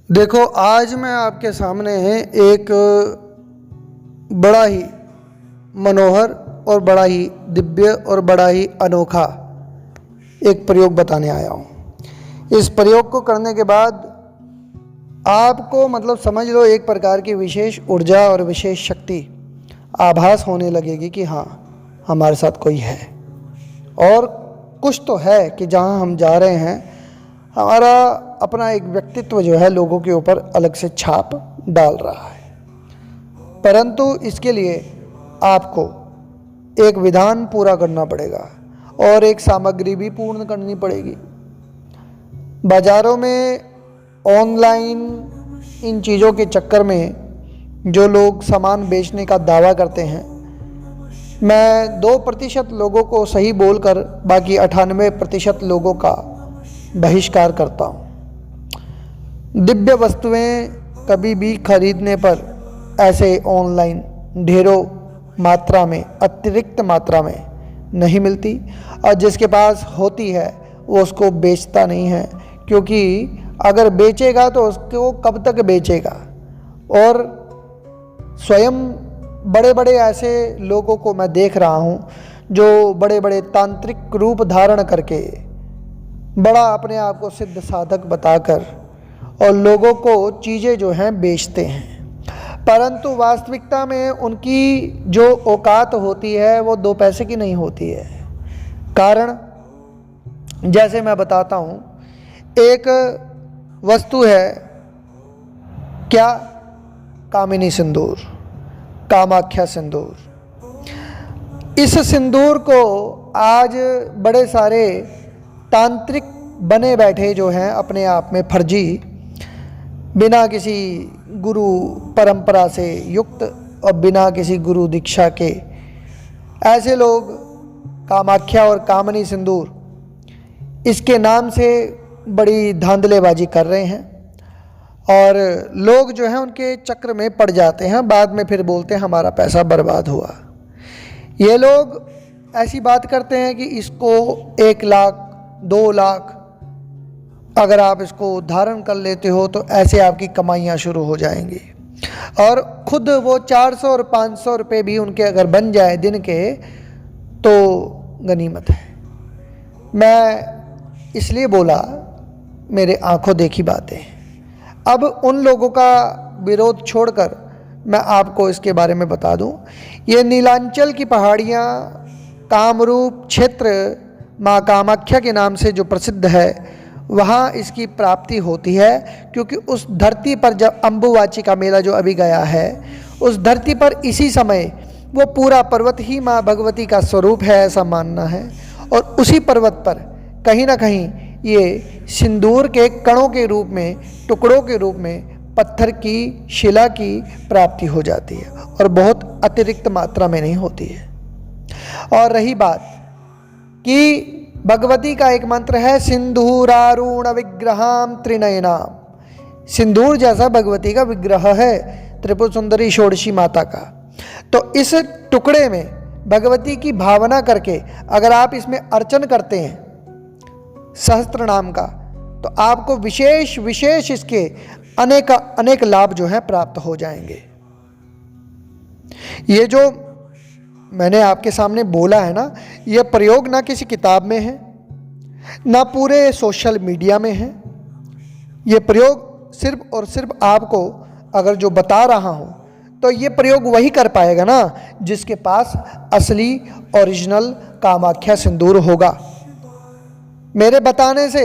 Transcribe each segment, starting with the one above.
देखो, आज मैं आपके सामने एक बड़ा ही मनोहर और बड़ा ही दिव्य और बड़ा ही अनोखा एक प्रयोग बताने आया हूँ। इस प्रयोग को करने के बाद आपको मतलब समझ लो एक प्रकार की विशेष ऊर्जा और विशेष शक्ति आभास होने लगेगी कि हाँ, हमारे साथ कोई है और कुछ तो है कि जहाँ हम जा रहे हैं हमारा अपना एक व्यक्तित्व जो है लोगों के ऊपर अलग से छाप डाल रहा है। परंतु इसके लिए आपको एक विधान पूरा करना पड़ेगा और एक सामग्री भी पूर्ण करनी पड़ेगी। बाज़ारों में ऑनलाइन इन चीज़ों के चक्कर में जो लोग सामान बेचने का दावा करते हैं, मैं 2% लोगों को सही बोलकर बाकी 98% लोगों का बहिष्कार करता हूँ। दिव्य वस्तुएं कभी भी खरीदने पर ऐसे ऑनलाइन ढेरों मात्रा में, अतिरिक्त मात्रा में नहीं मिलती और जिसके पास होती है वो उसको बेचता नहीं है, क्योंकि अगर बेचेगा तो उसको कब तक बेचेगा। और स्वयं बड़े बड़े ऐसे लोगों को मैं देख रहा हूँ जो बड़े बड़े तांत्रिक रूप धारण करके बड़ा अपने आप को सिद्ध साधक बताकर और लोगों को चीज़ें जो हैं बेचते हैं, परंतु वास्तविकता में उनकी जो औकात होती है वो 2 पैसे की नहीं होती है। कारण जैसे मैं बताता हूँ, एक वस्तु है क्या, कामिनी सिंदूर, कामाख्या सिंदूर। इस सिंदूर को आज बड़े सारे तांत्रिक बने बैठे जो हैं अपने आप में फर्जी, बिना किसी गुरु परंपरा से युक्त और बिना किसी गुरु दीक्षा के ऐसे लोग कामाख्या और कामनी सिंदूर इसके नाम से बड़ी धांधलेबाजी कर रहे हैं और लोग जो हैं उनके चक्र में पड़ जाते हैं। बाद में फिर बोलते हैं हमारा पैसा बर्बाद हुआ। ये लोग ऐसी बात करते हैं कि इसको 1 लाख 2 लाख अगर आप इसको धारण कर लेते हो तो ऐसे आपकी कमाइयाँ शुरू हो जाएंगी। और खुद वो 400 और 500 रुपये भी उनके अगर बन जाए दिन के तो गनीमत है। मैं इसलिए बोला, मेरे आंखों देखी बातें। अब उन लोगों का विरोध छोड़कर मैं आपको इसके बारे में बता दूं, ये नीलांचल की पहाड़ियाँ कामरूप क्षेत्र माँ कामाख्या के नाम से जो प्रसिद्ध है, वहाँ इसकी प्राप्ति होती है। क्योंकि उस धरती पर जब अम्बुवाची का मेला जो अभी गया है, उस धरती पर इसी समय वो पूरा पर्वत ही माँ भगवती का स्वरूप है, ऐसा मानना है। और उसी पर्वत पर कहीं ना कहीं ये सिंदूर के कणों के रूप में, टुकड़ों के रूप में पत्थर की, शिला की प्राप्ति हो जाती है और बहुत अतिरिक्त मात्रा में नहीं होती है। और रही बात कि भगवती का एक मंत्र है, सिंदूरारूण विग्रहाम त्रिनयनाम। सिंदूर जैसा भगवती का विग्रह है, त्रिपुर सुंदरी षोडशी माता का। तो इस टुकड़े में भगवती की भावना करके अगर आप इसमें अर्चन करते हैं सहस्त्र नाम का, तो आपको विशेष विशेष इसके अनेक लाभ जो हैं प्राप्त हो जाएंगे। ये जो मैंने आपके सामने बोला है ना, यह प्रयोग ना किसी किताब में है, ना पूरे सोशल मीडिया में है। ये प्रयोग सिर्फ और सिर्फ आपको अगर जो बता रहा हूँ, तो ये प्रयोग वही कर पाएगा ना जिसके पास असली ओरिजिनल कामाख्या सिंदूर होगा। मेरे बताने से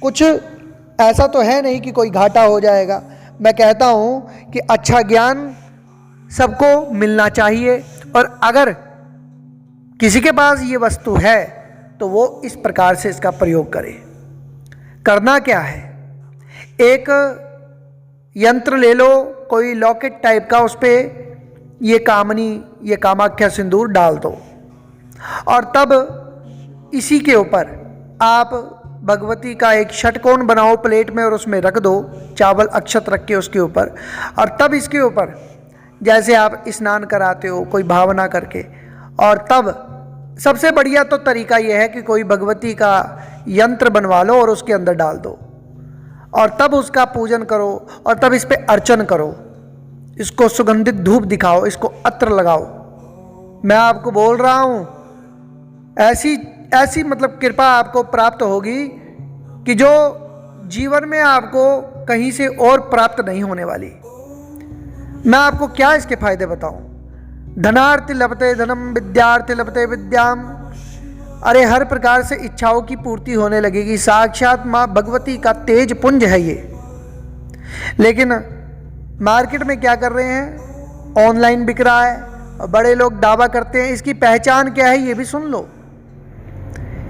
कुछ ऐसा तो है नहीं कि कोई घाटा हो जाएगा। मैं कहता हूँ कि अच्छा ज्ञान सबको मिलना चाहिए, और अगर किसी के पास ये वस्तु है तो वो इस प्रकार से इसका प्रयोग करे। करना क्या है, एक यंत्र ले लो, कोई लॉकेट टाइप का, उस पर ये कामनी, ये कामाख्या सिंदूर डाल दो और तब इसी के ऊपर आप भगवती का एक षटकोण बनाओ प्लेट में और उसमें रख दो, चावल अक्षत रख के उसके ऊपर, और तब इसके ऊपर जैसे आप स्नान कराते हो कोई भावना करके, और तब सबसे बढ़िया तो तरीका यह है कि कोई भगवती का यंत्र बनवा लो और उसके अंदर डाल दो और तब उसका पूजन करो और तब इस पे अर्चन करो, इसको सुगंधित धूप दिखाओ, इसको अत्र लगाओ। मैं आपको बोल रहा हूं, ऐसी ऐसी मतलब कृपा आपको प्राप्त होगी कि जो जीवन में आपको कहीं से और प्राप्त नहीं होने वाली। मैं आपको क्या इसके फायदे बताऊं। धनार्थी लभते धनम, विद्यार्थी लभते विद्याम। अरे हर प्रकार से इच्छाओं की पूर्ति होने लगेगी। साक्षात माँ भगवती का तेज पुंज है ये। लेकिन मार्केट में क्या कर रहे हैं, ऑनलाइन बिक रहा है और बड़े लोग दावा करते हैं। इसकी पहचान क्या है ये भी सुन लो।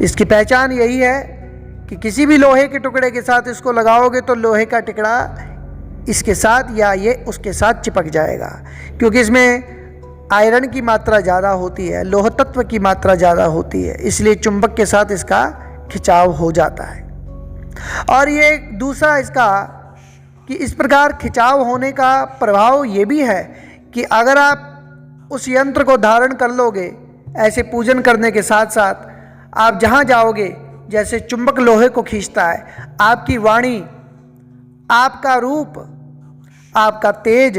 इसकी पहचान यही है कि किसी भी लोहे के टुकड़े के साथ इसको लगाओगे तो लोहे का टुकड़ा इसके साथ या ये उसके साथ चिपक जाएगा, क्योंकि इसमें आयरन की मात्रा ज़्यादा होती है, लोह तत्व की मात्रा ज़्यादा होती है, इसलिए चुंबक के साथ इसका खिंचाव हो जाता है। और ये दूसरा इसका कि इस प्रकार खिंचाव होने का प्रभाव ये भी है कि अगर आप उस यंत्र को धारण कर लोगे, ऐसे पूजन करने के साथ साथ आप जहाँ जाओगे, जैसे चुंबक लोहे को खींचता है, आपकी वाणी, आपका रूप, आपका तेज,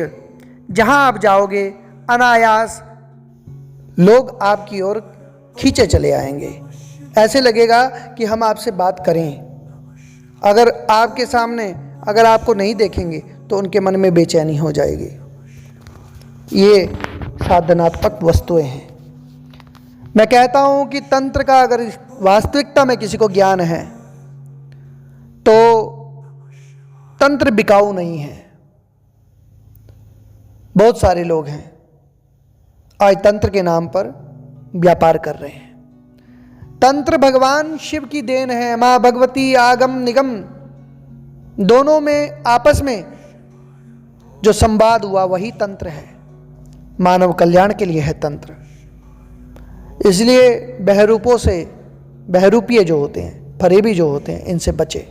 जहाँ आप जाओगे अनायास लोग आपकी ओर खींचे चले आएंगे। ऐसे लगेगा कि हम आपसे बात करें। अगर आपके सामने अगर आपको नहीं देखेंगे तो उनके मन में बेचैनी हो जाएगी। ये साधनात्मक वस्तुएं हैं। मैं कहता हूं कि तंत्र का अगर वास्तविकता में किसी को ज्ञान है तो तंत्र बिकाऊ नहीं है। बहुत सारे लोग हैं आज तंत्र के नाम पर व्यापार कर रहे हैं। तंत्र भगवान शिव की देन है। माँ भगवती आगम निगम दोनों में आपस में जो संवाद हुआ वही तंत्र है। मानव कल्याण के लिए है तंत्र। इसलिए बहरूपों से, बहरूपीय जो होते हैं, फरेबी जो होते हैं, इनसे बचे।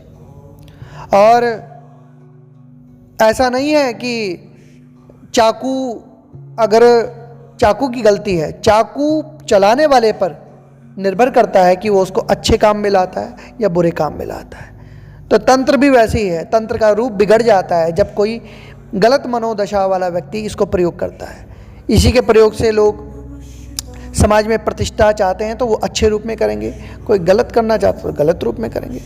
और ऐसा नहीं है कि चाकू, अगर चाकू की गलती है, चाकू चलाने वाले पर निर्भर करता है कि वो उसको अच्छे काम में लाता है या बुरे काम में लाता है। तो तंत्र भी वैसे ही है। तंत्र का रूप बिगड़ जाता है जब कोई गलत मनोदशा वाला व्यक्ति इसको प्रयोग करता है। इसी के प्रयोग से लोग समाज में प्रतिष्ठा चाहते हैं तो वो अच्छे रूप में करेंगे, कोई गलत करना चाहते तो गलत रूप में करेंगे।